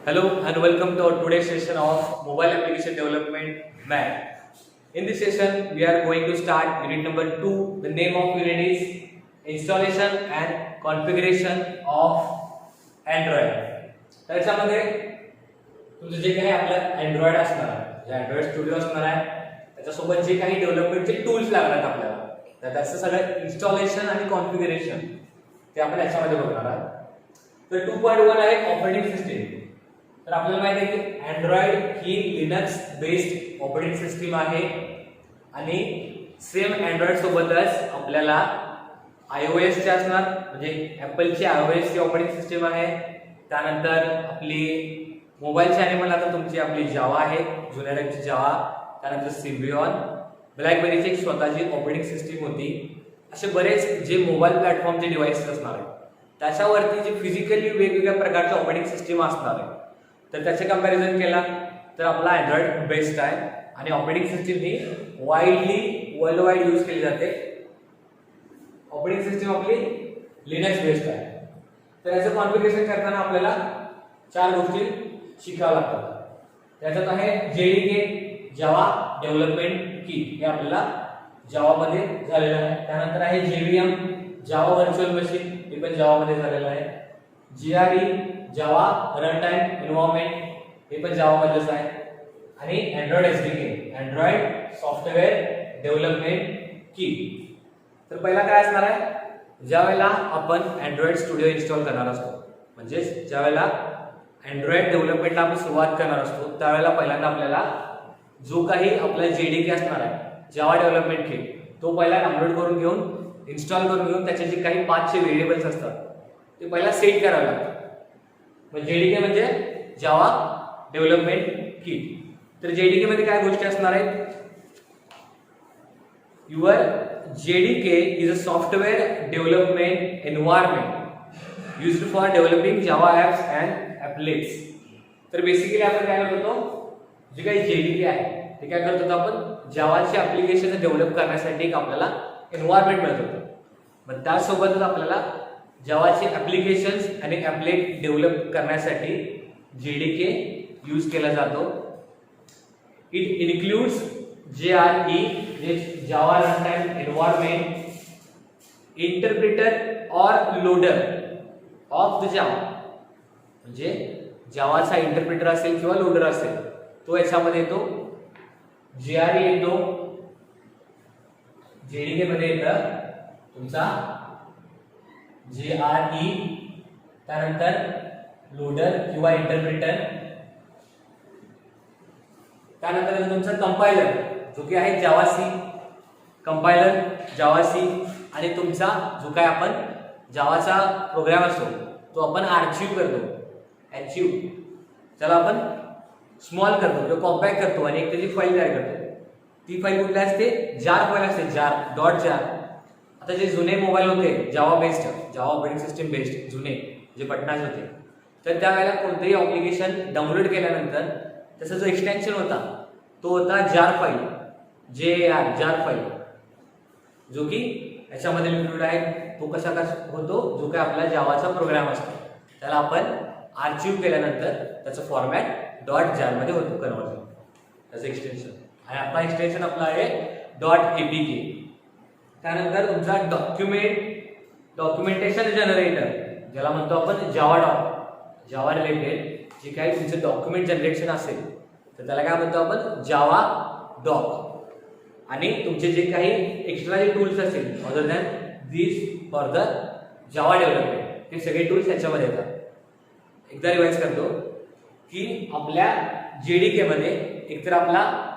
Hello and welcome to our today's session of Mobile Application Development MAT. In this session, we are going to start unit number 2. The name of unit is Installation and Configuration of Android. त्याच्यामध्ये तुमचं जे काही आपलं Android असणार आहे, जे Android studio असणार आहे, त्याच्यासोबत जे काही डेव्हलपमेंटचे टूल्स लागतात आपल्याला, तर त्याचं सगळं इन्स्टॉलेशन आणि कॉन्फिगरेशन ते आपण याच्यामध्ये बघणार आहोत. तर 2.1 आहे ऑपरेटिंग सिस्टीम. तर आपल्याला माहिती आहे की Android ही लिनक्स बेस्ड ऑपरेटिंग सिस्टीम आहे आणि सेम Android सोबतच आपल्याला iOS चे असणार, म्हणजे Apple ची iOS ची ऑपरेटिंग सिस्टीम आहे. त्यानंतर आपली मोबाईलची ॲनिमल आता तुमची आपली जावा आहे, जुन्या टाईपची जावा. त्यानंतर सिम्बियॉन, ब्लॅकबेरीची एक स्वतःची ऑपरेटिंग सिस्टीम होती. असे बरेच जे मोबाईल प्लॅटफॉर्मचे डिव्हाइसेस असणार आहेत त्याच्यावरती जे फिजिकली वेगवेगळ्या प्रकारचे ऑपरेटिंग सिस्टीम असणार आहे, तर त्याचे कंपॅरिझन केला तर आपला Android बेस्ट आहे आणि ऑपरेटिंग सिस्टीम ही वाईडली वर्ल्ड वाईड यूज केली जाते. ऑपरेटिंग सिस्टीम आपली लिनक्स बेस्ड आहे. तर याचं कॉन्फिगरेशन करताना आपल्याला 4 गोष्टी शिकाव्या लागतात. त्याच्यात आहे JDK जावा डेव्हलपमेंट की, हे आपल्याला जावामध्ये झालेलं आहे. त्यानंतर आहे JVM जावा व्हर्च्युअल मशीन, हे पण जावामध्ये झालेलं आहे. GRE जावा रन टाइम एन्व्हायरमेंट, हे पण जावा मध्येच आहे. आणि Android SDK Android software development की. तर पहिला काय असणार आहे, ज्यावेळेला आपण Android स्टुडिओ इन्स्टॉल करणार असतो, म्हणजे ज्यावेळेला Android डेव्हलपमेंटला आपण सुरुवात करणार असतो, त्यावेळेला पहिल्यांदा आपल्याला जो काही आपला JDK असणार आहे जावा डेव्हलपमेंट किट, तो पहिला डाउनलोड करून घेऊन इन्स्टॉल करून घेऊन त्याचे जे काही 5 व्हेरिएबल्स असतात ते पहिला सेट करावे लागतात. मग JDK म्हणजे जावा डेव्हलपमेंट किट. तर JDK मध्ये काय गोष्टी असणार आहेत, your JDK is a software development environment used for developing Java apps and applets. तर बेसिकली आपण काय करतो, जे काही JDK आहे ते काय करतो, आपण जावाचे ॲप्लिकेशन डेव्हलप करण्यासाठी एक आपल्याला एन्व्हायरमेंट मिळत होतं. मग त्यासोबतच आपल्याला जावाचे ॲप्लिकेशन्स आणि ॲपलेट डेव्हलप करण्यासाठी JDK यूज केला जातो. इट इन्क्लूड्स JRE जे जावा रन टाइम एन्व्हायरमेंट, इंटरप्रिटर और लोडर ऑफ द जावा, म्हणजे जावाचा इंटरप्रिटर असेल किंवा लोडर असेल तो याच्यामध्ये येतो. JRE येतो, JDK मध्ये येतं तुमचा JRE, त्यानंतर लोडर किंवा इंटरप्रिटर, त्यानंतर तुमचा कंपायलर जो की आहे जावा सी, कंपायलर जावा सी, आणि तुमचा जो काय आपण जावाचा प्रोग्राम असतो तो आपण आर्चिव्ह करतो, त्याला आपण स्मॉल करतो किंवा कॉम्पॅक्ट करतो आणि एक त्याची फाईल तयार करतो. ती फाईल कुठली असते, जार फाईल असते, जार डॉट जार. आता जे जुने मोबाईल होते जावा बेस्ड, जावा ऑपरेटिंग सिस्टीम बेस्ड जुने जे पटनाचे होते, तर त्यावेळेला कोणतेही ॲप्लिकेशन डाउनलोड केल्यानंतर त्याचा जो एक्सटेन्शन होता तो होता जार फाईल, जार फाईल, जो की याच्यामध्ये इन्क्लूड आहे. तो कसा होतो, जो काही आपला जावाचा प्रोग्राम असतो त्याला आपण आर्चिव्ह केल्यानंतर त्याचं फॉर्मॅट डॉट जार मध्ये होतो कन्वर्जन, त्याचं एक्सटेन्शन. आणि आपला एक्सटेन्शन आपला आहे .apk. त्यानंतर तुमचा डॉक्युमेंटेशन जनरेटर, ज्याला म्हणतो आपण जावा डॉक, जावा रिलेटेड जे काही तुमचं डॉक्युमेंट जनरेशन असेल तर त्याला काय म्हणतो आपण, जावा डॉक. आणि तुमचे जे काही एक्स्ट्रा जे टूल्स असतील other than this for the Java development, ते सगळे टूल्स याच्यामध्ये येतात. एकदा रिवाइज करतो की आपल्या JDK मध्ये एकतर आपला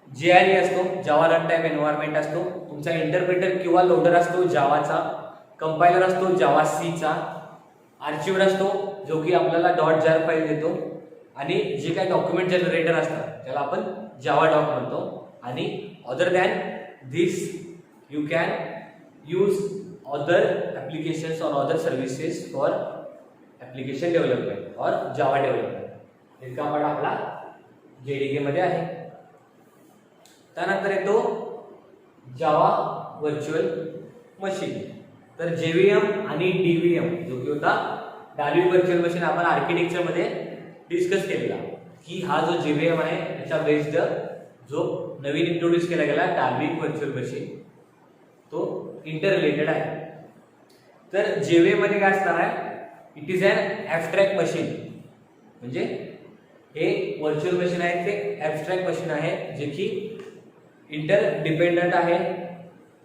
JRE असतो, जावा रन टाइम एन्व्हायरमेंट असतो, तुमचा इंटरप्रिटर किंवा लोडर असतो जावाचा, कंपायलर असतो जावा सीचा, आर्चिव्हर असतो जो की आपल्याला डॉट जार फाईल देतो, आणि जे काही डॉक्युमेंट जनरेटर असतात त्याला आपण जावा डॉक म्हणतो. आणि other than this you can use other applications और other services for application development और जावा डेव्हलपमेंट. इतका पार्ट आपला JDK मध्ये आहे. त्यानंतर येतो जावा व्हर्च्युअल मशीन. तर JVM आणि DVM जो की होता डायनॅमिक व्हर्च्युअल मशीन आपण आर्किटेक्चर मध्ये डिस्कस केलेला की हा जो JVM आहे त्याच्या बेस्ड जो नवीन इंट्रोड्यूस केला गेला डार्विक व्हर्च्युअल मशीन तो इंटर रिलेटेड आहे. तर JVM मध्ये काय असणार आहे, it is an abstract machine. म्हणजे हे व्हर्च्युअल मशीन आहे ते ॲब्स्ट्रॅक्ट मशीन आहे जे की इंटर डिपेंडंट आहे,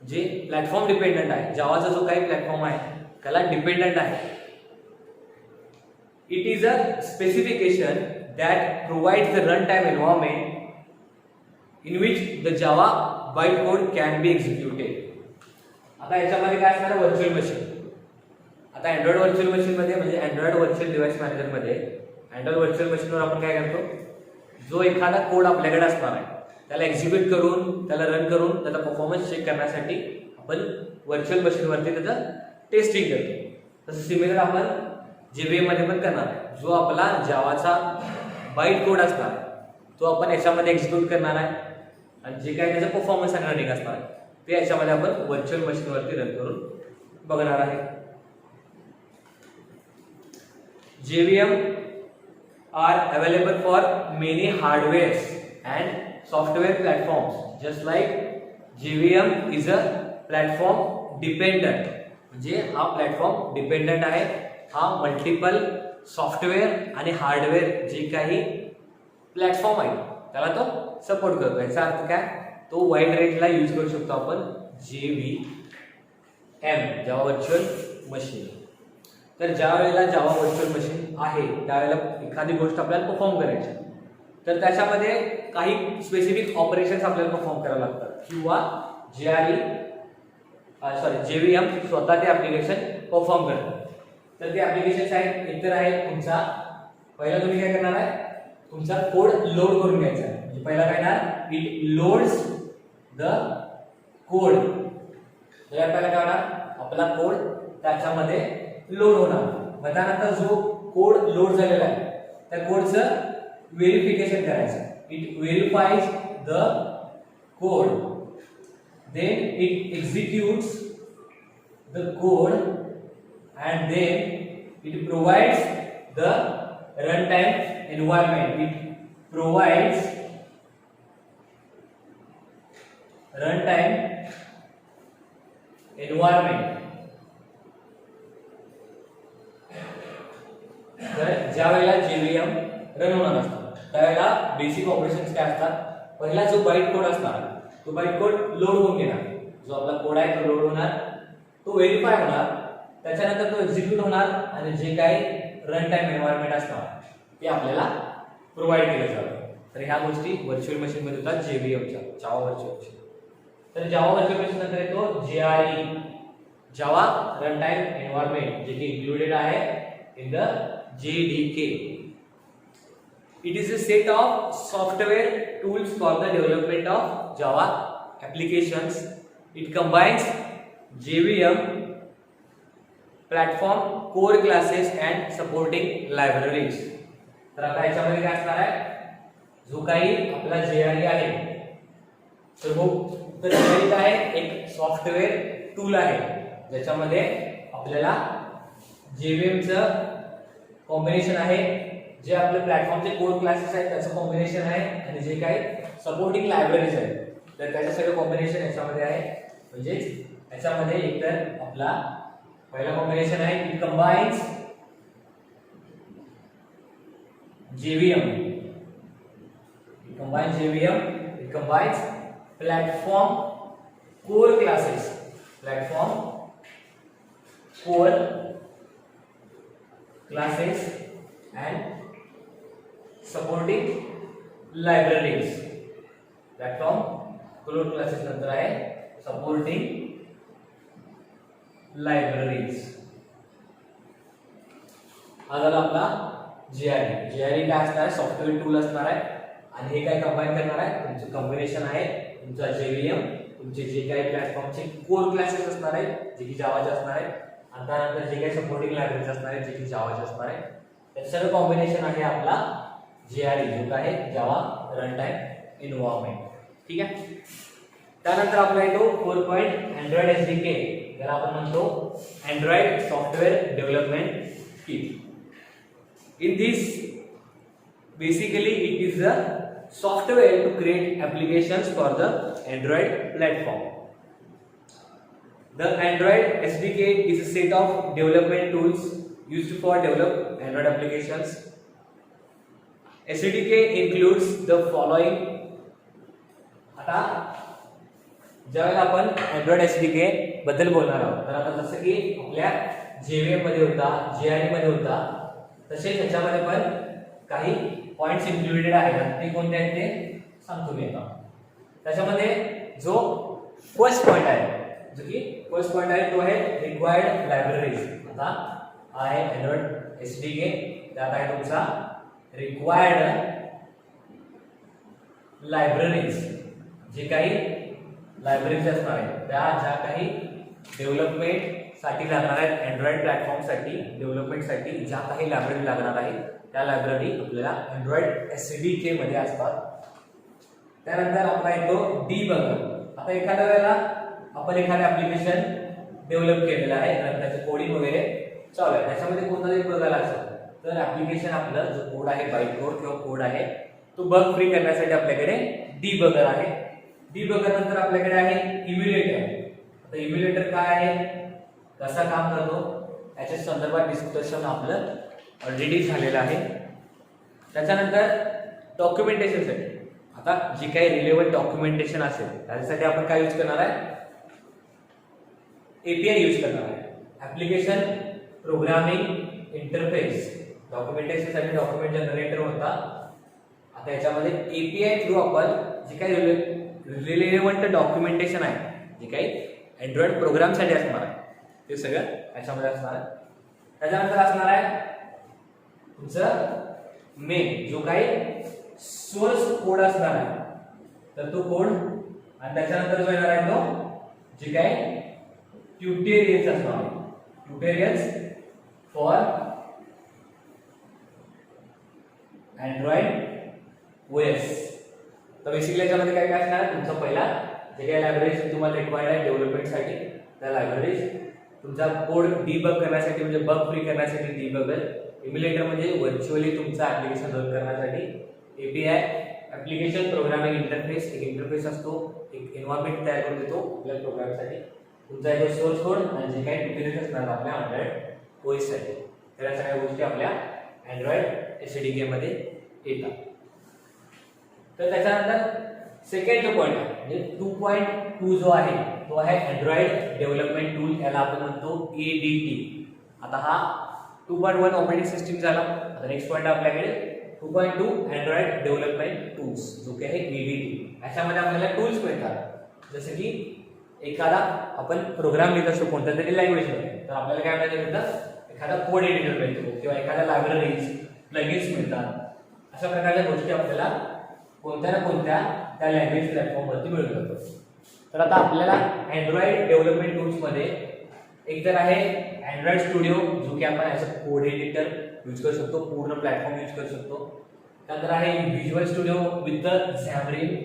जे प्लॅटफॉर्म डिपेंडंट आहे. जावाचा जो काही प्लॅटफॉर्म आहे त्याला डिपेंडंट आहे. It is a specification that provides the run time environment in which the Java byte code can be executed. आता याच्यामध्ये काय असणार व्हर्च्युअल मशीन. आता अँड्रॉइड व्हर्च्युअल मशीन मध्ये म्हणजे अँड्रॉइड व्हर्च्युअल डिव्हाइस मॅनेजर मध्ये अँड्रॉइड व्हर्च्युअल मशीनवर आपण काय करतो, जो एखादा कोड आपल्याकडे असणार आहे त्याला एक्झिक्यूट करून त्याला रन करून त्याचा परफॉर्मन्स चेक करण्यासाठी आपण व्हर्च्युअल मशीनवरती त्याचं टेस्टिंग करतो. तसं सिमिलर आपण JVM मध्ये पण करणार आहे. जो आपला जावाचा बाईट कोड असणार तो आपण याच्यामध्ये एक्झिक्यूट करणार आहे आणि जे काही त्याचा परफॉर्मन्स आणि रनिंग असणार आहे ते याच्यामध्ये आपण व्हर्च्युअल मशीनवरती रन करून बघणार आहे. JVM are available for many hardwares and software platforms. Just like JVM is a platform dependent. म्हणजे हा प्लॅटफॉर्म डिपेंडंट आहे. हा मल्टिपल सॉफ्टवेअर आणि हार्डवेअर जे काही प्लॅटफॉर्म आहे त्याला तो सपोर्ट करतो. याचा अर्थ काय, तो वाईड रेंजला यूज करू शकतो आपण JVM जावा व्हर्च्युअल मशीन. तर ज्या वेळेला जावा व्हर्च्युअल मशीन आहे त्यावेळेला एखादी गोष्ट आपल्याला परफॉर्म करायची तर त्याच्यामध्ये काही स्पेसिफिक ऑपरेशन्स आपल्याला परफॉर्म करावे लागतात किंवा JVM स्वतः ते ॲप्लिकेशन परफॉर्म करतात. तर ते ॲप्लिकेशन्स आहेत इतर आहेत तुमचा. पहिला तुम्ही काय करणार आहे, तुमचा कोड लोड करून घ्यायचा आहे. म्हणजे पहिला काय करणार, इट लोड्स द कोड. पहिला काय होणार, आपला कोड त्याच्यामध्ये लोड होणार. मग त्यानंतर जो कोड लोड झालेला आहे त्या कोडचं व्हेरिफिकेशन करायचं. It verifies the code, then it executes the code and then it provides the runtime environment. It provides runtime environment. तर ज्या वेळेला JVM रन होणार असतो त्यावेळेला बेसिक ऑपरेशन्स काय असतात, पहिला जो बाईट कोड असणार तो बाईट कोड लोड होऊन घेणार. जो आपला कोड आहे तो लोड होणार, तो व्हेरीफाय होणार, त्याच्यानंतर तो एक्झिक्यूट होणार आणि जे काही रन टाइम एन्व्हायरमेंट असणार ते आपल्याला प्रोव्हाइड केलं जातं. तर ह्या गोष्टी व्हर्च्युअल मशीन मध्ये होतात JVMच्या, जावा व्हर्च्युअल मशीन. तर जावा व्हर्च्युअल मशीन नंतर येतो JRE, जावा रन टाइम एन्व्हायरमेंट, जे की इन्क्लुडेड आहे in the JDK. It is a set of software tools for the development of Java applications. It combines JVM platform core classes and supporting libraries. तर आता याच्यामध्ये काय असणार आहे, जो काही आपला JRE आहे तर JRE काय आहे, एक सॉफ्टवेअर टूल आहे ज्याच्यामध्ये आपल्याला JVM चं कॉम्बिनेशन आहे, जे आपले प्लॅटफॉर्मचे कोर क्लासेस आहेत त्याचं कॉम्बिनेशन आहे आणि जे काही सपोर्टिंग लायब्ररीज आहेत तर त्याचं सगळं कॉम्बिनेशन याच्यामध्ये आहे. म्हणजे याच्यामध्ये एकतर आपला पहिला कॉम्बिनेशन आहे, it combines JVM, it combines platform core classes, and supporting libraries. Platform core classes नंतर आहे supporting libraries. हा झाला आपला JRE काय असणार आहे, सॉफ्टवेअर टूल असणार आहे आणि हे काय कंबाईन करणार आहे, तुमचं कॉम्बिनेशन आहे तुमचा JVM, तुमचे जे काही प्लॅटफॉर्मचे कोर क्लासेस असणार आहेत जे की जावाचे असणार आहेत आणि त्यानंतर जे काही सपोर्टिंग लायब्ररीज असणार आहेत जे की जावाचे असणार आहेत, त्याचं सगळं कॉम्बिनेशन आहे आपला JRE, जो काय आहे जावा रन टाइम एन्व्हायरमेंट. ठीक आहे. त्यानंतर आपला येतो 4 अँड्रॉइड SDK, ज्याला आपण म्हणतो Android software development kit. In this Basically, it is a software to create applications for the Android platform. The Android SDK is a set of development tools used for develop Android applications. SDK includes the following. आता ज्यावेळेला आपण Android SDK बद्दल बोलणार आहोत, तर आता जसं की आपल्या JVM मध्ये होता, JRE मध्ये होता, तसेच ह्याच्यामध्ये पण काही पॉइंट्स इन्क्लुडेड आहेत. ते कोणते आहेत ते सांगतो मी आता. त्याच्यामध्ये जो फर्स्ट पॉइंट आहे, जो की फर्स्ट पॉइंट आहे तो आहे रिक्वायर्ड लायब्ररीज. आता आहे Android SDK, त्यात आहे तुमचा रिक्वायर्ड लायब्ररीज. जे काही लायब्ररीज असणार आहेत त्या ज्या काही डेव्हलपमेंट साठी लागणार आहेत, अँड्रॉइड प्लॅटफॉर्म साठी डेव्हलपमेंट साठी ज्या काही लायब्ररी लागणार आहेत त्या लायब्ररी आपल्याला Android SDK मध्ये असतात. त्यानंतर आपला येतो डीबगर. आता एखाद्या वेळेला आपण एखादं ऍप्लिकेशन डेव्हलप केलेलं आहे आणि त्याचं कोडिंग वगैरे चालू आहे, त्याच्यामध्ये कोणताही बघायला असेल तर ऍप्लिकेशन आपलं जो कोड आहे, बाईट कोड किंवा कोड आहे, तो बग फ्री करण्यासाठी आपल्याकडे डीबगर आहे. डीबगर नंतर आपल्याकडे आहे इम्युलेटर. आता इम्युलेटर काय आहे, कसा काम करतो याच्या संदर्भात डिस्कशन आपलं ऑलरेडी झालेलं आहे. त्याच्यानंतर डॉक्युमेंटेशनसाठी, आता जे काही रिलेव्हंट डॉक्युमेंटेशन असेल त्यासाठी आपण काय यूज करणार आहे, API यूज करणार आहे. Application programming interface. डॉक्युमेंटेशनसाठी डॉक्युमेंट जनरेटर होता. आता याच्यामध्ये API थ्रू आपण जे काही रिलेव्हंट डॉक्युमेंटेशन आहे, जे काही अँड्रॉइड प्रोग्रामसाठी असणार आहे, ते सगळं याच्यामध्ये असणार आहे. त्याच्यानंतर असणार आहे तुमचं मेन, जो काही सोर्स कोड असणार आहे, तर तो कोड. आणि त्याच्यानंतर जो येणार आहे तो जे काही ट्युटोरियल्स असणार आहे, ट्युटोरियल्स फॉर अँड्रॉइड OS. तर बेसिकली याच्यामध्ये काय काय असणार आहे, तुमचा पहिला जे काही लायब्ररीज तुम्हाला रिक्वायर्ड आहे डेव्हलपमेंटसाठी त्या लायब्ररीज, तुमचा कोड डीबग करण्यासाठी म्हणजे बग फ्री करण्यासाठी डीबगर, इम्युलेटर म्हणजे व्हर्च्युअली तुमचा ऍप्लिकेशन रन करण्यासाठी, API ऍप्लिकेशन प्रोग्रामिंग इंटरफेस, एक इंटरफेस असतो, एक एन्व्हायरमेंट तयार करून देतो आपल्या प्रोग्रामसाठी, तुमचा जो सोर्स कोड आणि जे काही ट्युटोरियल्स असणार आपल्या अँड्रॉइड OS साठी, त्या सगळ्या गोष्टी आपल्या Android SDK मध्ये येतात. तर त्याच्यानंतर सेकंड जो पॉइंट आहे म्हणजे 2.2 जो आहे तो आहे अँड्रॉइड डेव्हलपमेंट टूल, याला आपण म्हणतो ADT. आता हा 2.1 ऑपरेटिंग सिस्टीम झाला. आता नेक्स्ट पॉइंट आपल्याकडे 2.2 अँड्रॉइड डेव्हलपमेंट टूल्स, जो की आहे ADT. याच्यामध्ये आपल्याला टूल्स मिळतात. जसं की एखादा आपण प्रोग्राम लिहित असतो कोणत्या तरी लँग्वेजमध्ये, तर आपल्याला काय मिळतं, एखादा कोड एडिटर मिळतो किंवा एखाद्या लायब्ररीज प्लगइन्स मिळतात. अशा प्रकारच्या गोष्टी आपल्याला कोणत्या ना कोणत्या त्या लँग्वेज प्लॅटफॉर्मवरती मिळू शकतो. तर आता आपल्याला अँड्रॉइड डेव्हलपमेंट टूल्समध्ये एक तर आहे अँड्रॉइड स्टुडिओ, जो की आपण as a code editor use करू शकतो, पूर्ण प्लॅटफॉर्म यूज करू शकतो. त्यानंतर आहे visual studio with the Xamarin.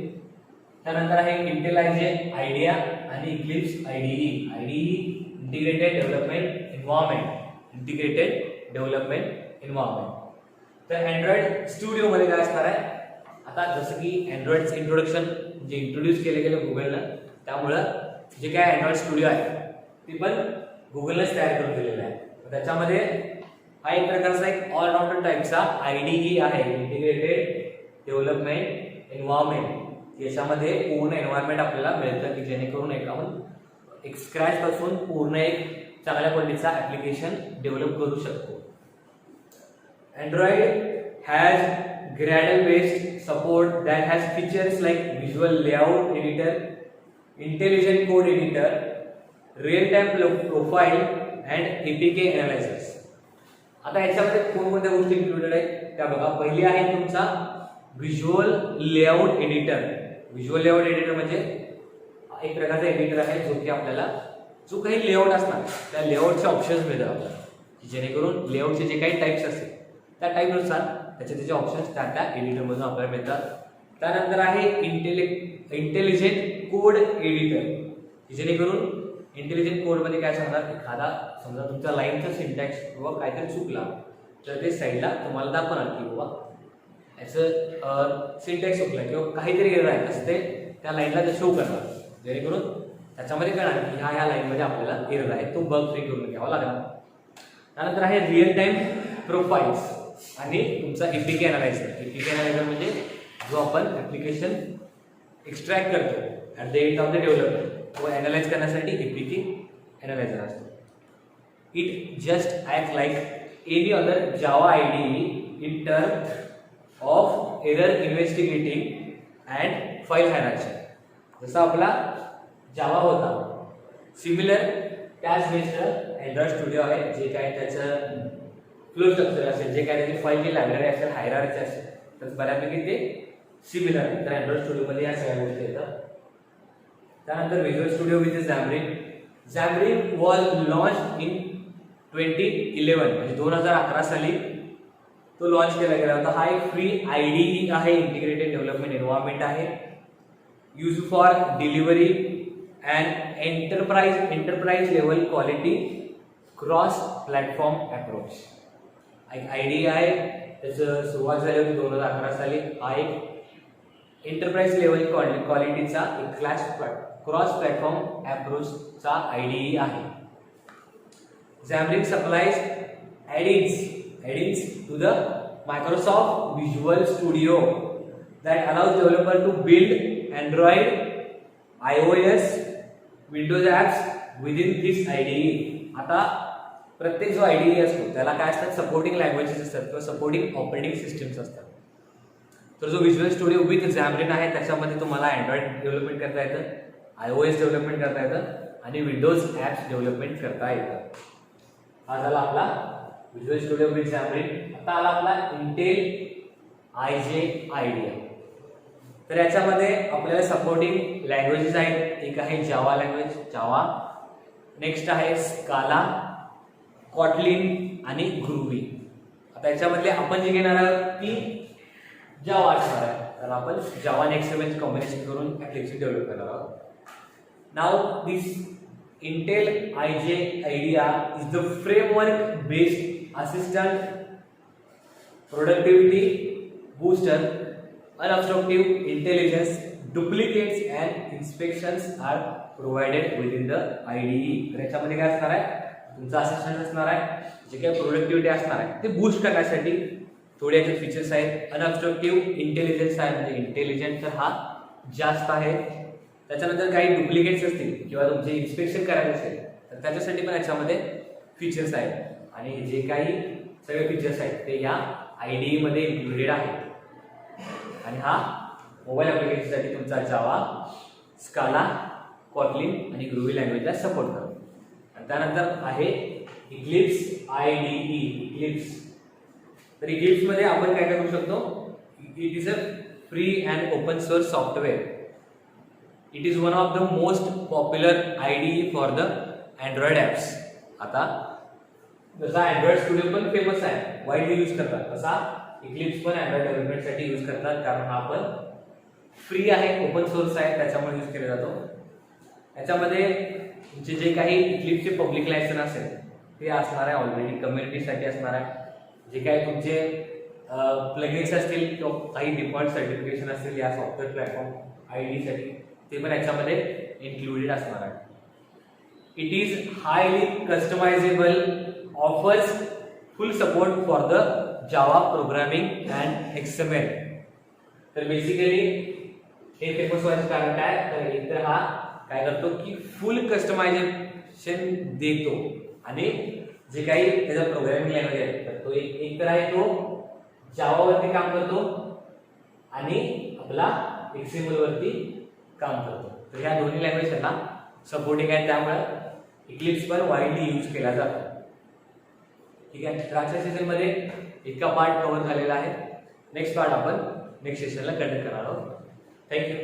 त्यानंतर आहे इंटेलिजंट आयडिया आणि Eclipse IDE. Integrated development environment. तर अँड्रॉइड स्टुडिओ मध्ये काय असणार आहे, आता जसं की अँड्रॉइडचं इंट्रोडक्शन जे इंट्रोड्यूस केले गेले गुगलनं, त्यामुळं जे काय अँड्रॉइड स्टुडिओ आहे ते पण गुगलनंच तयार करून दिलेलं आहे. त्याच्यामध्ये हा एक प्रकारचा एक ऑलराऊंडर टाईपचा IDE आहे, इंटिग्रेटेड डेव्हलपमेंट एन्व्हायरमेंट. याच्यामध्ये पूर्ण एन्व्हायरमेंट आपल्याला मिळतं की जेणेकरून एक स्क्रॅच पासून पूर्ण एक चांगल्या क्वालिटीचा ऍप्लिकेशन डेव्हलप करू शकतो. Android has Gradle-based support that has features like visual layout editor, intelligent code editor, real-time profile and APK analysis. आता याच्यामध्ये कोणकोणत्या गोष्टी इन्क्लुडेड आहेत त्या बघा. पहिली आहे तुमचा visual layout editor. Visual layout editor म्हणजे एक प्रकारचा एडिटर आहे जो की आपल्याला जो काही लेआउट असणार त्या लेआउटचे ऑप्शन्स मिळतात आपल्याला, जेणेकरून लेआउटचे जे काही टाइप्स असतील त्या टाईपनुसार त्याचे ऑप्शन्स त्या एडिटरमधून आपल्याला मिळतात. त्यानंतर आहे इंटेलिजंट कोड एडिटर, जेणेकरून इंटेलिजंट कोडमध्ये काय सांगणार, एखादा समजा तुमच्या लाईनचा सिंटॅक्स किंवा काहीतरी चुकला तर ते साईडला तुम्हाला दाखवणार की बाबा याचं सिंटॅक्स चुकलं किंवा काहीतरी एरर आहे तसं ते त्या लाईनला ते शो करणार, जेणेकरून त्याच्यामध्ये कळणार की ह्या लाईनमध्ये आपल्याला एरर आहे, तो बग फ्री करून घ्यावा लागणार. त्यानंतर आहे रिअल टाइम प्रोफाइल्स आणि तुमचा एपीके अनालायझर. एपीके अनालायझर म्हणजे जो आपण ॲप्लिकेशन एक्स्ट्रॅक्ट करतो at the end of the development, तो अनालाइज करण्यासाठी एपीके अनालायझर असतो. It just act like any other Java IDE in term of error investigating and file hierarchy. जसा आपला जावा होता सिमिलर त्याच बेस्ड अँड्रॉइड स्टुडिओ आहे, जे काय त्याचं फ्लो स्ट्रक्चर असेल, जे काय त्याची फाईलची लायब्ररी असेल, हायरार्ची असेल, तर बऱ्यापैकी ते सिमिलर आहे. तर अँड्रॉइड स्टुडिओमध्ये या सगळ्या गोष्टी येतात. त्यानंतर visual studio with Xamarin. Xamarin was launch in 2011 म्हणजे 2011 साली तो लॉन्च केला गेला होता. हा एक फ्री IDE आहे, इंटिग्रेटेड डेव्हलपमेंट एन्व्हायरमेंट आहे, use for delivery and enterprise level quality cross platform approach. एक IDE आहे, त्याचं सुरुवात झाली होती 2011 साली. हा एक एंटरप्राइज लेवल क्वालिटीचा एक क्रॉस प्लॅटफॉर्म अप्रोचचा IDE आहे. Xamarin supplies add-ins to the Microsoft Visual Studio that allows developer to build Android, iOS, Windows apps within this IDE. आता प्रत्येक जो IDE असतो त्याला काय असतात, सपोर्टिंग लँग्वेजेस असतात किंवा सपोर्टिंग ऑपरेटिंग सिस्टम्स असतात. तर जो व्हिज्युअल स्टुडिओ विथ Xamarin आहे त्याच्यामध्ये तुम्हाला अँड्रॉइड डेव्हलपमेंट करता येतं, iOS डेव्हलपमेंट करता येतं आणि विंडोज ॲप्स डेव्हलपमेंट करता येतं. हा झाला आपला व्हिज्युअल स्टुडिओ विथ Xamarin. आता आला आपला इंटेल IJ IDEA. तर याच्यामध्ये आपल्याला सपोर्टिंग लँग्वेजेस आहेत. एक आहे जावा लँग्वेज, जावा. नेक्स्ट आहे स्काला, कॉटलिन आणि ग्रुवी. आता याच्यामधले आपण जे घेणार आहोत ती जावा असणार आहे. तर आपण जावा आणि XML कॉम्बिनेशन करून ॲप्लिकेशन डेव्हलप करणार आहोत. Now this Intel IJ IDEA is the framework-based assistant, productivity booster, unobstructive intelligence, duplicates and inspections are provided within the IDE. तर याच्यामध्ये काय असणार आहे, तुमचा असिस्टंट असणार आहे, जे काही प्रोडक्टिव्हिटी असणार आहे ते बूस्ट करण्यासाठी थोडे याचे फीचर्स आहेत. अनऑब्स्ट्रक्टिव्ह इंटेलिजन्स आहे, म्हणजे इंटेलिजंट तर हा जास्त आहे. त्याच्यानंतर काही डुप्लिकेट्स असतील किंवा तुमचे इन्स्पेक्शन करायचं असेल तर त्याच्यासाठी पण याच्यामध्ये फीचर्स आहेत. आणि जे काही सगळे फीचर्स आहेत ते या IDE मध्ये इन्क्लुडेड आहेत. आणि हा मोबाईल ॲप्लिकेशनसाठी तुमचा जावा, स्काला, कॉटलिन आणि ग्रुवी लँग्वेजला सपोर्ट करतो. आणि त्यानंतर आहे इक्लिप्स IDE. इक्लिप्स, तर इक्लिप्समध्ये आपण काय काय करू शकतो, it is a free and open source software. It is one of the most popular IDE for the Android apps. आता जसा अँड्रॉइड स्टुडिओ पण फेमस आहे, वाईडली यूज करतात, तसा इक्लिप्स पण अँड्रॉइड डेव्हलपमेंटसाठी यूज करतात. कारण हा पण फ्री आहे, ओपन सोर्स आहे, त्याच्यामुळे यूज केला जातो. याच्यामध्ये तुमचे जे काही इक्लिप्सचे पब्लिक लायसन असेल ते असणार आहे, ऑलरेडी कम्युनिटीसाठी असणार आहे. जे काही तुमचे प्लगइन्स असतील किंवा काही डिफॉल्ट सर्टिफिकेशन असतील या सॉफ्टवेअर प्लॅटफॉर्म IDE साठी ते पण याच्यामध्ये इन्क्लुडेड असणार आहे. It is highly customizable, offers full support for the Java programming and XML. तर बेसिकली हे फेमस व्हायचं कारण काय, तर एक तर हा काय करतो की फुल कस्टमायझेशन देतो आणि जे काही त्याचा प्रोग्रामिंग लँग्वेज आहे तर तो एक तर आहे तो जावावरती काम करतो आणि आपला XML वरती काम करतो. तर ह्या दोन्ही लँग्वेज त्यांना सपोर्टिंग आहे, त्यामुळे इक्लिप्स पण वाईडली यूज केला जातो. ठीक आहे, तर आजच्या सेशनमध्ये इतका पार्ट कव्हर झालेला आहे. नेक्स्ट पार्ट आपण नेक्स्ट सेशनला कंडक्ट करणार आहोत. थँक्यू.